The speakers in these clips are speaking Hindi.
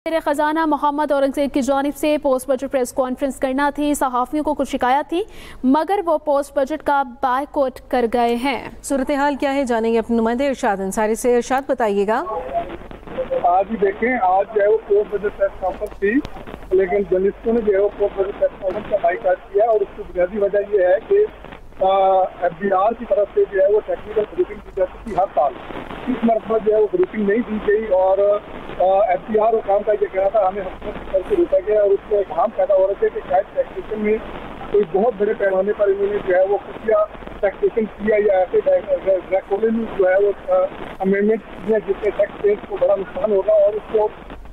वज़ीर ख़जाना मोहम्मद औरंगज़ेब की जानिब से पोस्ट बजट प्रेस कॉन्फ्रेंस करना थी। सहाफ़ियों को कुछ शिकायत थी मगर वो पोस्ट बजट का बायकॉट कर गए हैं। सूरत हाल क्या है जानेंगे अपने नुमाइंदे इरशाद अंसारी से। इरशाद बताइएगा। आज ही देखें, आज जो है वो पोस्ट बजट प्रेस कॉन्फ्रेंस थी, लेकिन जर्नलिस्टों ने जो है वो पोस्ट बजट प्रेस कॉन्फ्रेंस का बायकॉट किया और उसकी बुनियादी वजह ये है कि FBR की तरफ से जो है वो टेक्निकल ब्रीफिंग की जाती थी हर साल। इस मरतबा जो है वो ब्रीफिंग नहीं दी गई और FBR और काम का ये कहना था हमें हुकूमत की तरफ से रोका गया और उससे एक हम पैदा हो रहे थे कि शायद टैक्सेशन में कोई बहुत बड़े पैमाने पर इन्होंने जो है वो खुफिया टैक्सेशन किया या ऐसे ड्रैकोनियन जो है वो अमेंडमेंट किए जिससे टैक्स पेयर्स को बड़ा नुकसान होगा और उसको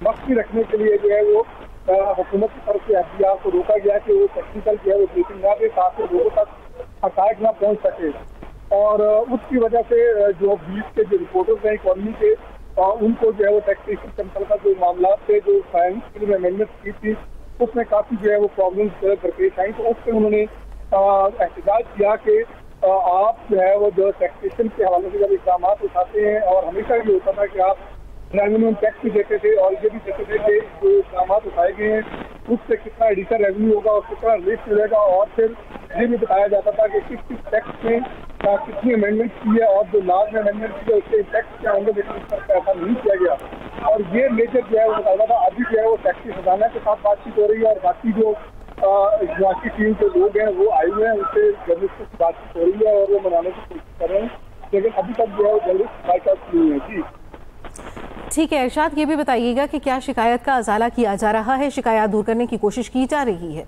मख्फी रखने के लिए जो है वो हुकूमत की तरफ से FBR को रोका गया कि वो टेक्निकल जो है वो ब्रीफिंग ना दे ताकि लोगों तक हक़ाइक़ ना पहुँच सके। और उसकी वजह से जो बीच के जो रिपोर्टर्स हैं इकॉनमी के उनको जो है वो टैक्सेशन से मुतल्लिक़ जो मामला थे जो फाइनेंस के लिए अमेंडमेंट की थी उसमें काफ़ी जो है वो प्रॉब्लम्स दरपेश आई। तो उस पर उन्होंने एहतजाज किया कि आप जो है वो जो टैक्सेशन के हवाले से जब इक़दाम उठाते हैं और हमेशा ये होता था कि आप रेवेन्यू टैक्स भी देते थे और ये भी देते थे कि जो इक़दाम उठाए गए हैं उससे कितना एडिशनल रेवेन्यू होगा और कितना रिस्क मिलेगा और फिर ये भी बताया जाता था कि किस किस टैक्स में कितनी अमेंडमेंट की है और जो लास्ट में अमेंडमेंट की है उसके टैक्स क्या होंगे, लेकिन इस पर ऐसा नहीं किया गया। और ये मेजर जो है वो बताया था अभी जो है वो टैक्सी खजाना के साथ बातचीत हो रही है और बाकी जो बाकी टीम के लोग हैं वो आए हुए हैं उनसे जर्नलिस्टों से बातचीत हो रही है और वो मनाने की कोशिश कर रहे हैं, लेकिन अभी तक जो है वो जर्नलिस्ट बाइकआउट नहीं है। जी ठीक है इरशाद, ये भी बताइएगा कि क्या शिकायत का अजाला किया जा रहा है, शिकायत दूर करने की कोशिश की जा रही है?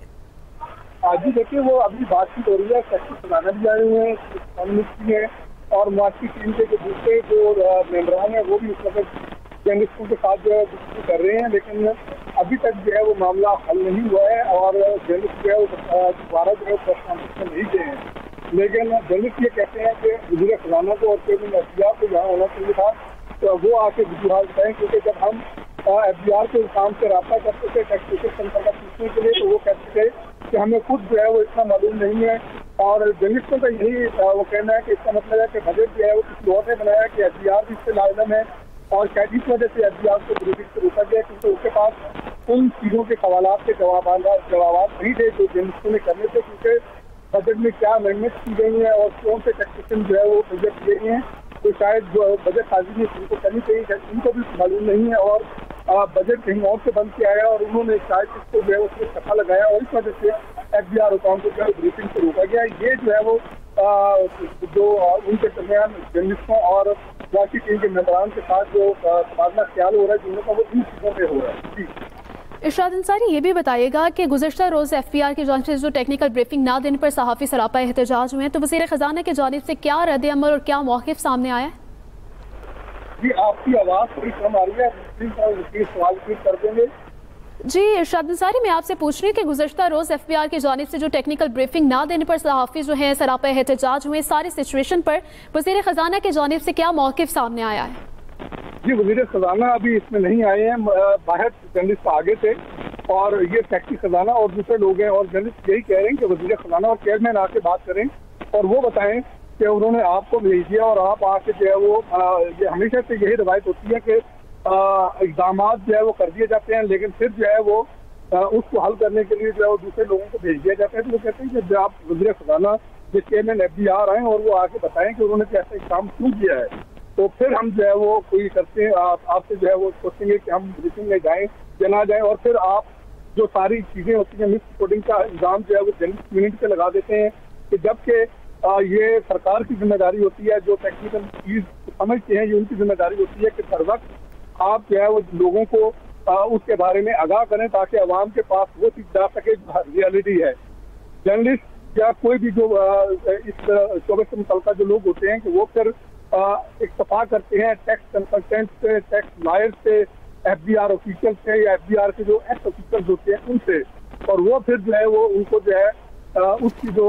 आज भी देखिए वो अभी बातचीत हो रही है, टैक्सी खजाना भी आए हुए हैं, इकॉनमिस्ट हैं और मुआशी टीम के जो दूसरे जो मेम्बरान हैं वो भी इस वक्त जर्नलिस्टों के साथ जो है गुफ्तगू कर रहे हैं, लेकिन अभी तक जो है वो मामला हल नहीं हुआ है और जर्नलिस्ट जो है वो दोबारा जो है प्रेस कॉन्फ्रेंस में नहीं गए हैं। लेकिन जर्नलिस्ट ये कहते हैं कि वज़ीर ख़जाना को और चेयरमैन FBR को यहाँ होना चाहिए था तो वो आके वजूहात बताएं, क्योंकि जब हम FBR के काम से रब्ता करते थे टैक्सेशन सेंटर का पूछने के लिए तो वो कहते थे कि हमें खुद जो है वो इतना मालूम नहीं है। और जर्नलिस्टों का यही वो कहना है कि इसका मतलब है कि बजट जो है वो किसी और ने बनाया कि FBR भी इससे लाजम है और शायद इस वजह से FBR को ब्रीफिंग से रोका गया क्योंकि उसके पास उन चीज़ों के सवालात के जवाब नहीं थे जो जर्नलिस्टों ने करने थे, क्योंकि बजट में क्या अमेंडमेंट की गई है और कौन से टैक्सेशन जो है वो प्रोजेक्ट किए गए हैं तो शायद जो बजट साजी उनको करनी चाहिए, शायद उनको भी मालूम नहीं है और बजट कहीं और से बंद किया गया और उन्होंने शायद इसको जो है उसमें छक्का लगाया और इस वजह से FBR अकाउंट को जो है ब्रीफिंग से रोका गया। ये जो है वो जो उनके दरमियान जर्नलिस्टों और बाकी टीम के मेम्बरान के साथ जो तबादला ख्याल हो रहा है जिनका वो इन चीज़ों पर हो रहा है। जी इरशाद अंसारी, ये भी बताइएगा कि गुज़श्ता रोज़ FBR की जानिब से जो टेक्निकल ब्रीफिंग ना देने पर सहाफ़ी सरापा एहतजाज हुए हैं तो वज़ीर ख़जाना की जानिब से क्या रद्द-ए-अमल और क्या मौक़िफ़ सामने आया है? जी आपकी आवाज़ थोड़ी कम आ रही है, सवाल कर देंगे। जी इरशाद अंसारी, मैं आपसे पूछ रही हूँ कि गुज़श्ता रोज़ FBR की जानिब से जो टेक्निकल ब्रीफिंग ना देने पर सहाफ़ी जो है सरापा एहतजाज हुए, सारी सिचुएशन पर वज़ीर ख़जाना की जानिब से क्या मौक़िफ़ सामने आया है? जी वज़ीर ख़जाना अभी इसमें नहीं आए हैं, बाहर जर्नलिस्ट आगे थे और ये टैक्सी खजाना और दूसरे लोग हैं और जर्नलिस्ट यही कह रहे हैं कि वज़ीर ख़जाना और चेयरमैन आके बात करें और वो बताएं कि उन्होंने आपको भेज दिया और आप आके जो है वो ये हमेशा से यही रवायत होती है कि इक़दाम जो है वो कर दिए जाते हैं लेकिन फिर जो है वो उसको हल करने के लिए जो है वो दूसरे लोगों को भेज दिया जाता है। तो वो कहते हैं कि आप वज़ीर ख़जाना जो चेयरमैन FBR आए और वो आके बताएं कि उन्होंने कैसा काम क्यों किया है, तो फिर हम जो है वो कोई करते हैं आपसे जो है वो सोचेंगे कि हम ब्रीफिंग में जाएं या ना जाएं और फिर आप जो सारी चीज़ें होती हैं मिस रिपोर्टिंग का इल्ज़ाम जो है वो जर्नलिस्ट यूनिट पे लगा देते हैं कि जबकि ये सरकार की जिम्मेदारी होती है, जो टेक्निकल चीज़ समझते हैं ये उनकी जिम्मेदारी होती है कि हर वक्त आप जो है वो लोगों को उसके बारे में आगाह करें ताकि आवाम के पास वो चीज़ जा सके जो रियलिटी है। जर्नलिस्ट या कोई भी जो इस शोबे से मुतल्लिक़ जो लोग होते हैं कि वो फिर इक्तफा करते हैं टैक्स कंसल्टेंट से, टैक्स लॉयर से, FBR ऑफिशियल से या FBR के जो एक्स ऑफिसर्स होते हैं उनसे, और वो फिर जो है वो उनको जो है उसकी जो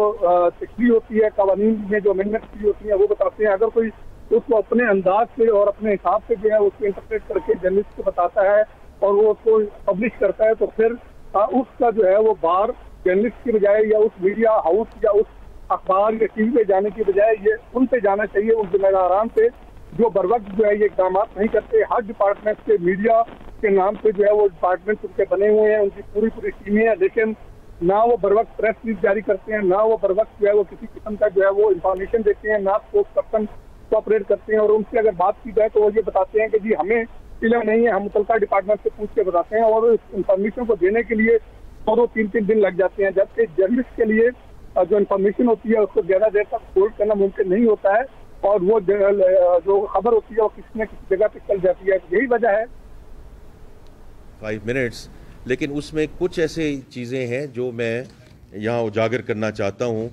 तकरी होती है कवानीन में जो अमेंडमेंट की होती है वो बताते हैं। अगर कोई उसको अपने अंदाज से और अपने हिसाब से जो है उसको इंटरप्रेट करके जर्नलिस्ट को बताता है और वो उसको पब्लिश करता है तो फिर उसका जो है वो बार जर्नलिस्ट की बजाय या उस मीडिया हाउस या उस अखबार या TV पे जाने की बजाय ये उन पे जाना चाहिए, उन जिम्मेदारान पे जो बर वक्त जो है ये इकदाम नहीं करते। हर डिपार्टमेंट के मीडिया के नाम पे जो है वो डिपार्टमेंट उनके बने हुए हैं, उनकी पूरी टीमें हैं, लेकिन ना वो बर वक्त प्रेस रिलीज जारी करते हैं, ना वो बर वक्त जो है वो किसी किस्म का जो है वो इंफॉर्मेशन देते हैं, ना स्पोक्स पर्सन कोऑपरेट करते हैं। और उनसे अगर बात की जाए तो वो ये बताते हैं कि जी हमें इल्म नहीं है, हम मुतल्लिका डिपार्टमेंट से पूछ के बताते हैं, और इस इंफॉर्मेशन को देने के लिए 2-3 दिन लग जाते हैं। जबकि जर्नलिस्ट के लिए जो इन्फॉर्मेशन होती है उसको ज्यादा देर तक होल्ड करना मुमकिन नहीं होता है, और वो जो खबर होती है वो किसी न किसी जगह पे चल जाती है। यही वजह है 5 मिनट्स, लेकिन उसमें कुछ ऐसे चीज़ें हैं जो मैं यहाँ उजागर करना चाहता हूँ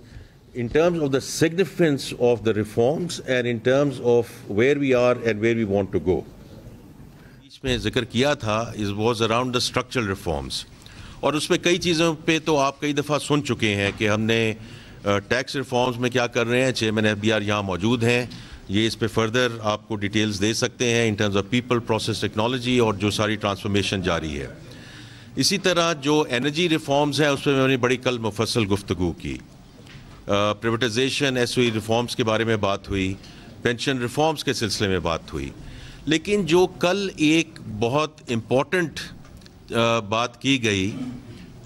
in terms of the significance of the reforms and in terms of where we are and where we want to go. बीच में जिक्र किया था is was around the structural reforms, और उसमें कई चीज़ों पे तो आप कई दफ़ा सुन चुके हैं कि हमने टैक्स रिफॉर्म्स में क्या कर रहे हैं। चेयरमैन एफबीआर यहाँ मौजूद हैं, ये इस पे फर्दर आपको डिटेल्स दे सकते हैं in terms of people, process, technology और जो सारी ट्रांसफॉर्मेशन जारी है। इसी तरह जो एनर्जी रिफॉर्म्स हैं उस पर मैंने बड़ी कल मुफस्सल गुफ्तगू की। प्राइवेटाइजेशन, एसओई रिफॉर्म्स के बारे में बात हुई, पेंशन रिफॉर्म्स के सिलसिले में बात हुई, लेकिन जो कल एक बहुत इम्पॉर्टेंट बात की गई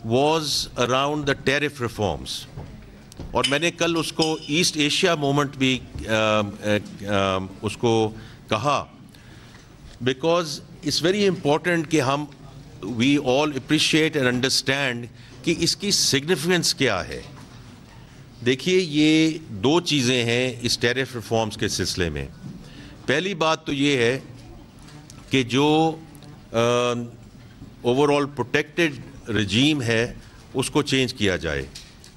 was around the tariff reforms, और मैंने कल उसको ईस्ट एशिया मूवमेंट भी उसको कहा, बिकॉज इट्स वेरी इम्पॉर्टेंट कि हम we all appreciate and understand कि इसकी सिग्निफिकेंस क्या है। देखिए, ये दो चीज़ें हैं इस टैरिफ रिफॉर्म्स के सिलसिले में। पहली बात तो ये है कि जो ओवरऑल प्रोटेक्टेड रजीम है उसको चेंज किया जाए।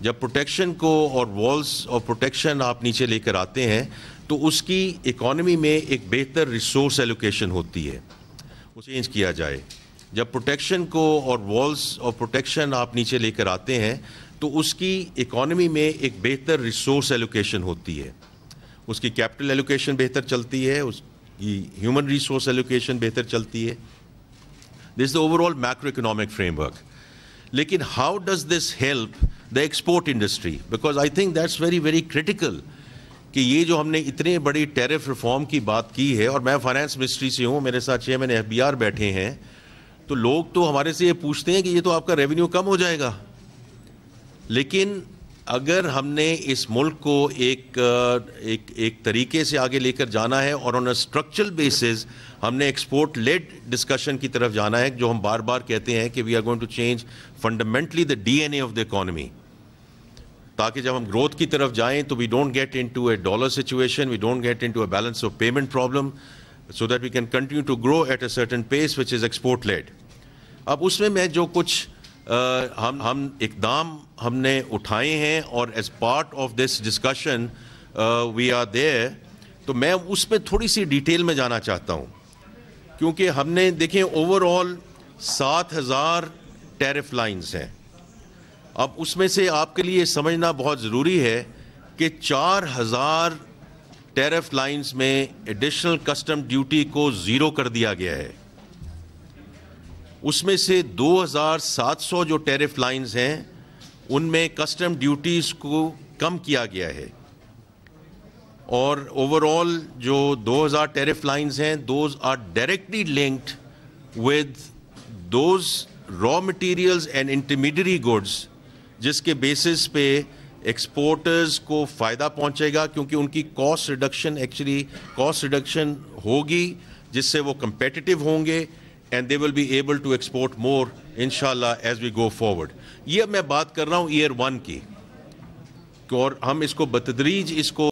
जब प्रोटेक्शन को और वॉल्स ऑफ प्रोटेक्शन आप नीचे लेकर आते हैं तो उसकी इकॉनमी में एक बेहतर रिसोर्स एलोकेशन होती है, वो चेंज किया जाए। जब प्रोटेक्शन को और वॉल्स ऑफ प्रोटेक्शन आप नीचे लेकर आते हैं तो उसकी इकॉनमी में एक बेहतर रिसोर्स एलोकेशन होती है, उसकी कैपिटल एलोकेशन बेहतर चलती है, उसकी ह्यूमन रिसोर्स एलोकेशन बेहतर चलती है। This is the overall macro economic framework. लेकिन how does this help the export industry, because I think that's very very critical कि ये जो हमने इतने बड़ी टैरिफ रिफॉर्म की बात की है, और मैं फाइनेंस मिनिस्ट्री से हूँ, मेरे साथ चेयरमैन एफबीआर बैठे हैं, तो लोग तो हमारे से ये पूछते हैं कि ये तो आपका रेवेन्यू कम हो जाएगा। लेकिन अगर हमने इस मुल्क को एक तरीके से आगे लेकर जाना है और ऑन अ स्ट्रक्चरल बेसिस हमने एक्सपोर्ट लेड डिस्कशन की तरफ जाना है, जो हम बार बार कहते हैं कि we are going to change fundamentally the DNA of the economy, ताकि जब हम ग्रोथ की तरफ जाएं तो we don't get into a dollar situation, we don't get into a balance of payment problem, so that we can continue to grow at a certain pace which is export led. अब उसमें मैं जो कुछ हम इकदाम हमने उठाए हैं और as part of this discussion we are there, तो मैं उसमें थोड़ी सी डिटेल में जाना चाहता हूँ, क्योंकि हमने देखें ओवरऑल 7,000 टैरिफ लाइंस हैं। अब उसमें से आपके लिए समझना बहुत ज़रूरी है कि 4,000 टैरिफ लाइंस में एडिशनल कस्टम ड्यूटी को ज़ीरो कर दिया गया है। उसमें से 2,700 जो टैरिफ लाइंस हैं उनमें कस्टम ड्यूटीज़ को कम किया गया है, और ओवरऑल जो 2,000 टैरिफ लाइंस हैं those are directly linked with those raw materials and intermediate goods, जिसके बेसिस पे एक्सपोर्टर्स को फ़ायदा पहुंचेगा, क्योंकि उनकी कॉस्ट रिडक्शन होगी, जिससे वो कंपेटिटिव होंगे and they will be able to export more inshallah as we go forward। ये अब मैं बात कर रहा हूँ ईयर 1 की, और हम इसको बतदरीज इसको